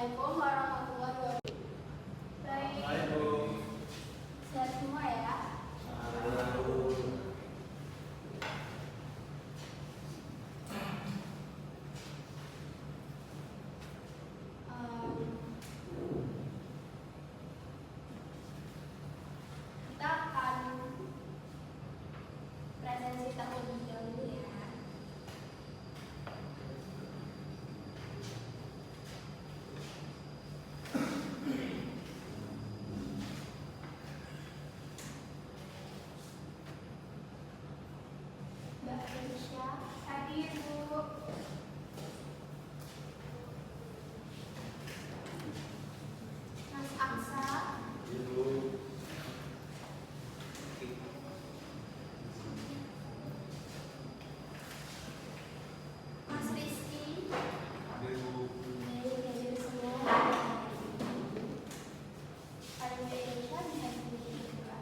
Assalamualaikum warahmatullahi wabarakatuh. Baik, sehat semua ya. Kita akan presentasi terlebih dahulu ya. Mbak Aisyah, hadir Bu. Mas Aksa, Mas Rizky, hadir semua. Ada Mbak Aisyah bisa dibuka.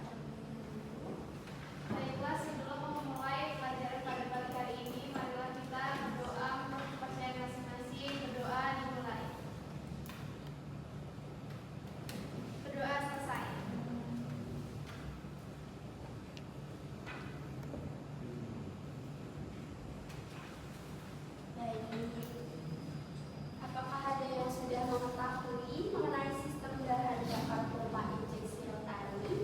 Baiklah, sebelum memulai pelajaran pada pagi hari ini, marilah kita berdoa menurut kepercayaan masing-masing. Berdoa dimulai. Berdoa selesai. Baik. Apakah ada yang sudah mengetahui mengenai sistem bahan bakar pompa injeksi rotari?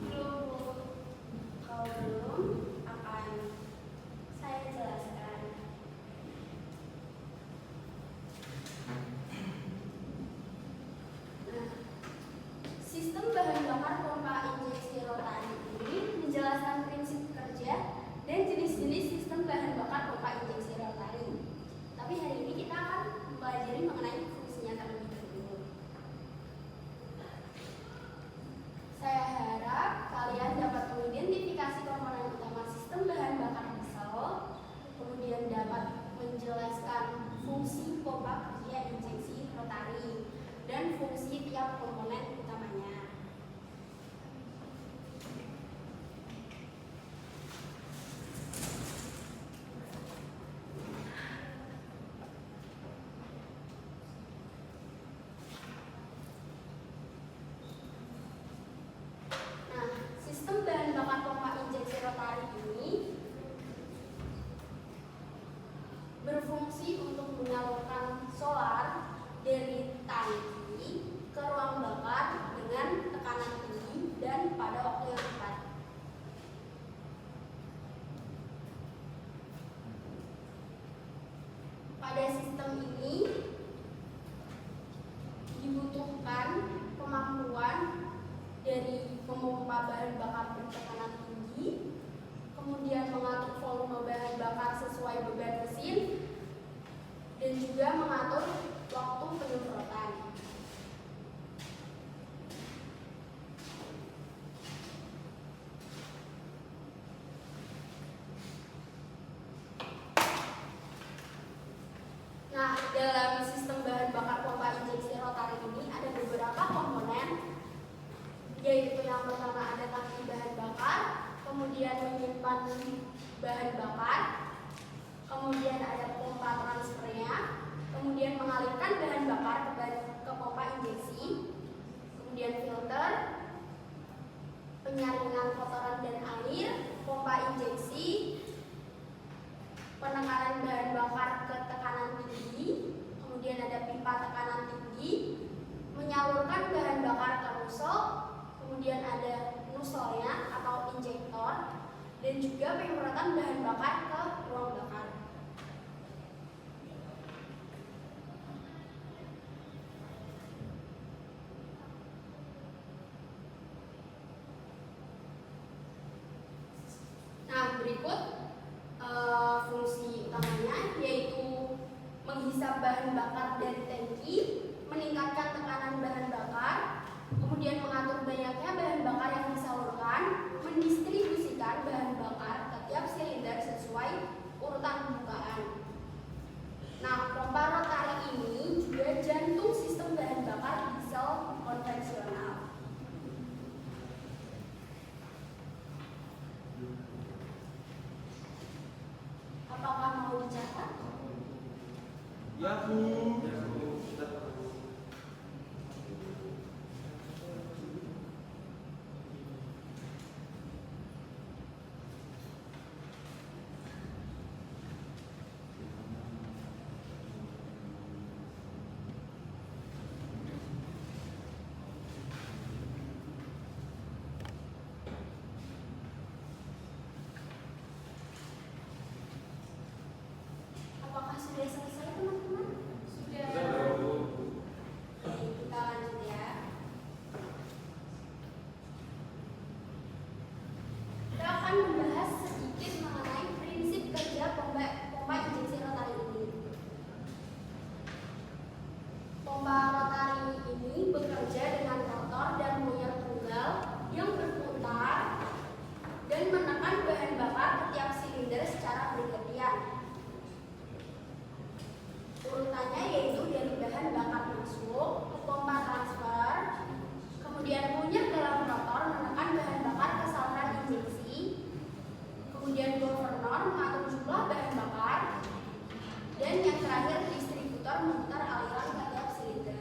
Belum, Bu. Kalau belum, akan saya jelaskan. Nah, sistem bahan bakar pompa injeksi rotari ini menjelaskan prinsip kerja dan jenis-jenis sistem bahan bakar pompa injeksi rotari. Tapi hari ini kita akan mempelajari mengenai fungsinya terlebih dahulu. Saya harap kalian dapat mengidentifikasi komponen utama sistem bahan bakar diesel, kemudian dapat menjelaskan fungsi pompa kerja injeksi rotari dan fungsi tiap komponen utamanya. Nah, sistem bahan bakar pompa injeksi rotari ini berfungsi untuk menyalurkan solar dari tangki ke ruang bakar dengan tekanan tinggi dan pada waktu yang tepat. Pada sistem ini dibutuhkan kemampuan dari pemompa bahan bakar bertekanan tinggi, kemudian mengatur volume bahan bakar sesuai beban mesin, dan juga mengatur waktu penyemprotan. Nah, dalam sistem bahan bakar pompa injeksi rotari ini ada beberapa komponen, yaitu yang pertama ada tangki bahan bakar, kemudian menyimpan bahan bakar, kemudian ada pompa transfernya, kemudian mengalirkan bahan bakar ke pompa injeksi, kemudian filter, penyaringan kotoran dan air, pompa injeksi, penekanan bahan bakar ke tekanan tinggi, kemudian ada pipa tekanan tinggi, menyalurkan bahan bakar ke nozzle, kemudian ada nozzle-nya atau injektor, dan juga penyemprotan bahan bakar ke ruang bakar. Nah, berikut fungsi utamanya yaitu menghisap bahan bakar dari tangki, meningkatkan tekanan bahan bakar, kemudian mengatur banyaknya bahan bakar yang disalurkan, mendistribusikan bahan bakar ke tiap silinder sesuai urutan pembukaan. Nah, pompa rotari ini juga jantung sistem bahan bakar diesel konvensional. Apakah mau dicatat? Ya, Bu. sudah selesai teman-teman? Sudah. Oke, kita lanjut ya. Kita akan membahas sedikit mengenai prinsip kerja pompa injeksi rotari ini. Pompa rotari ini bekerja dengan rotor dan muyer tunggal yang berputar dan menekan bahan bakar ke tiap silinder secara bergantian. Urutannya yaitu dari bahan bakar masuk ke pompa transfer, kemudian muyer dalam rotor menekan bahan bakar ke saluran injeksi, kemudian governor mengatur jumlah bahan bakar, dan yang terakhir distributor memutar aliran ke tiap silinder.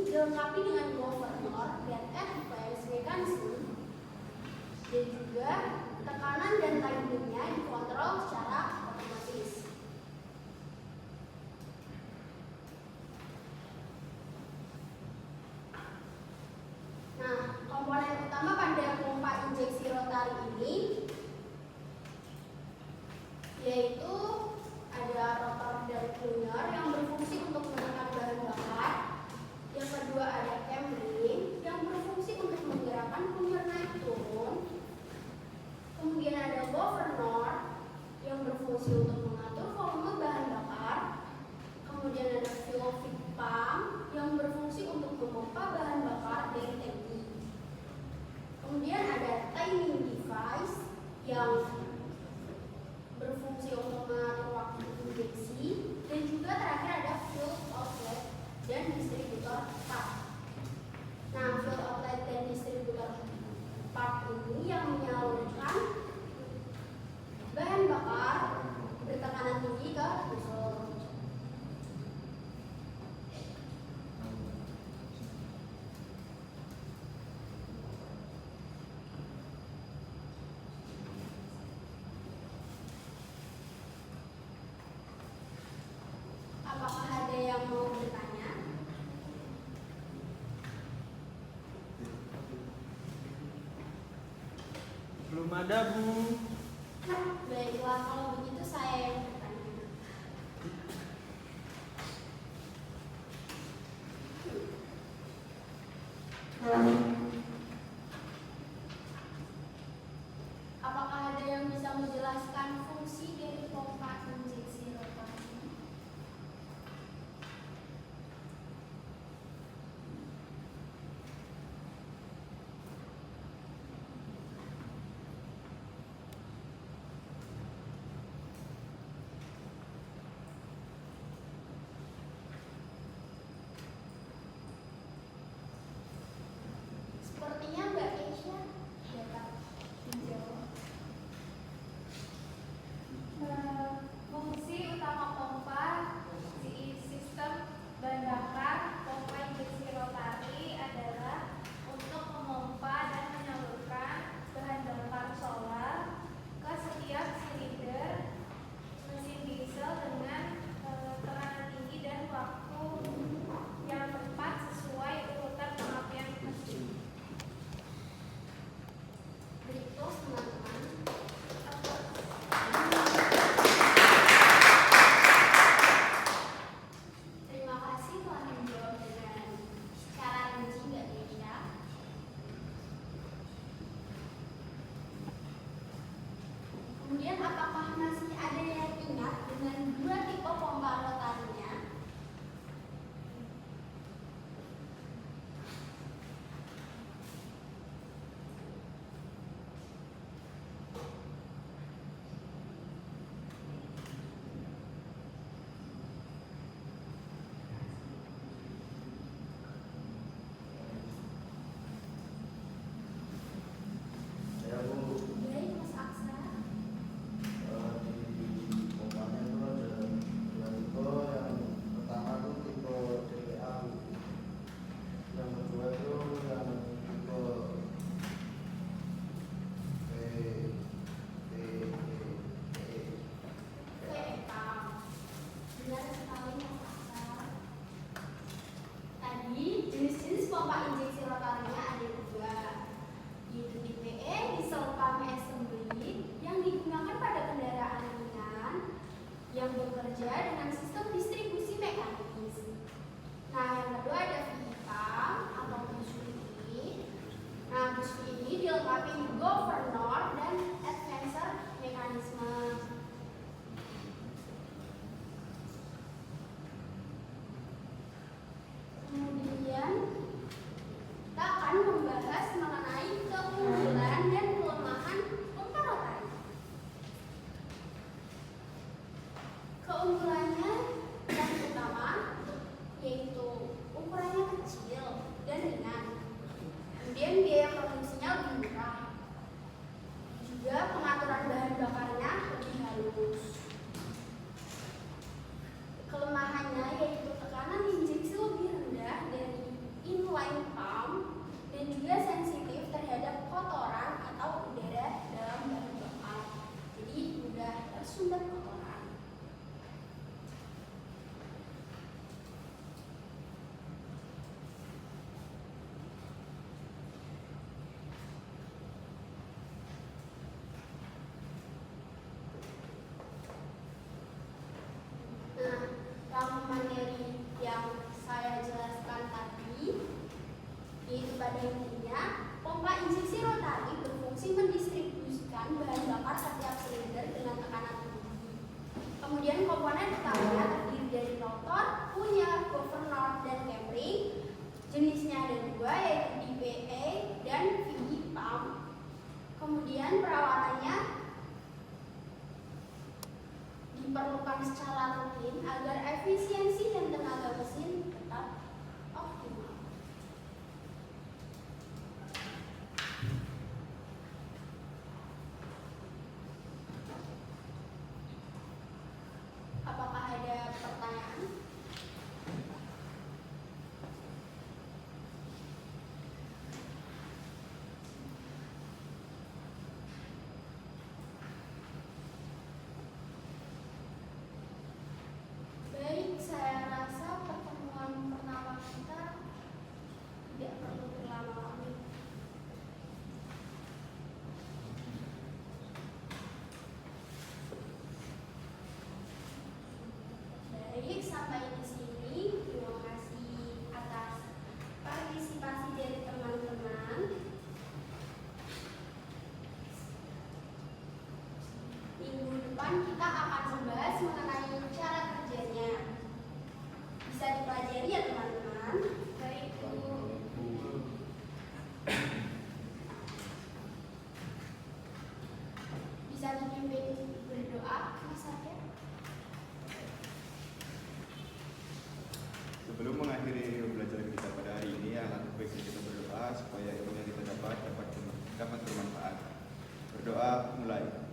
Dilengkapi dengan governor dan advance mechanism, dan juga tekanan dan timingnya dikontrol secara otomatis. Nah, komponen utama pada pompa injeksi rotari ini yaitu ada rotor dan muyer yang berfungsi untuk menekan bahan bakar. Yang kedua ada cambering yang berfungsi untuk menggerakkan muyer naik turun. Kemudian ada governor yang berfungsi untuk mengatur volume bahan bakar. Kemudian ada fuel feed pump yang berfungsi untuk memompa bahan bakar dari tangki. Kemudian ada timing device yang berfungsi untuk mengatur waktu injeksi, dan juga terakhir ada fuel outlet dan distributor part. Nah, fuel outlet dan distributor part ini yang menyalurkan bahan bakar bertekanan tinggi ke nozzle. Apakah ada yang mau bertanya? Belum ada, Bu. Baiklah, kalau begitu saya yang bertanya. dilengkapi governor dan advancer mekanisme. Kemudian kita akan membahas mengenai keunggulan dan kelemahan pompa rotari. Keunggulannya yang utama yaitu ukurannya kecil dan ringan. Kemudian biaya produksinya lebih murah. Juga pengaturan bahan bakarnya lebih halus. Kelemahannya yaitu tekanan injeksi lebih rendah dari inline pump dan juga sensitif terhadap kotoran atau udara dalam bahan bakar. Jadi mudah tersumbat kotoran. Nah, rangkuman dari yang saya jelaskan tadi, yaitu pada intinya, pompa injeksi rotari berfungsi mendistribusikan bahan bakar setiap silinder dengan tekanan tinggi. Kemudian komponen utamanya terdiri dari rotor, punya, governor, dan cambring. Jenisnya ada dua, yaitu DPA dan VE pump. Kemudian perawatannya diperlukan secara rutin agar efisiensi dan tenaga mesin tetap optimal. Apakah ada pertanyaan? Baik, saya rasa pertemuan pertama kita tidak perlu berlama-lama. Baik, sampai di sini. Terima kasih atas partisipasi dari teman-teman. Minggu depan kita akan membahas mengenai cara kerjanya. Bisa dipelajari ya teman-teman. Baik, Bu. Bisa dipimpin berdoa, Mas Arya? Sebelum mengakhiri pembelajaran kita pada hari ini, alangkah baiknya kita berdoa supaya ilmu yang kita dapat bermanfaat. Berdoa mulai.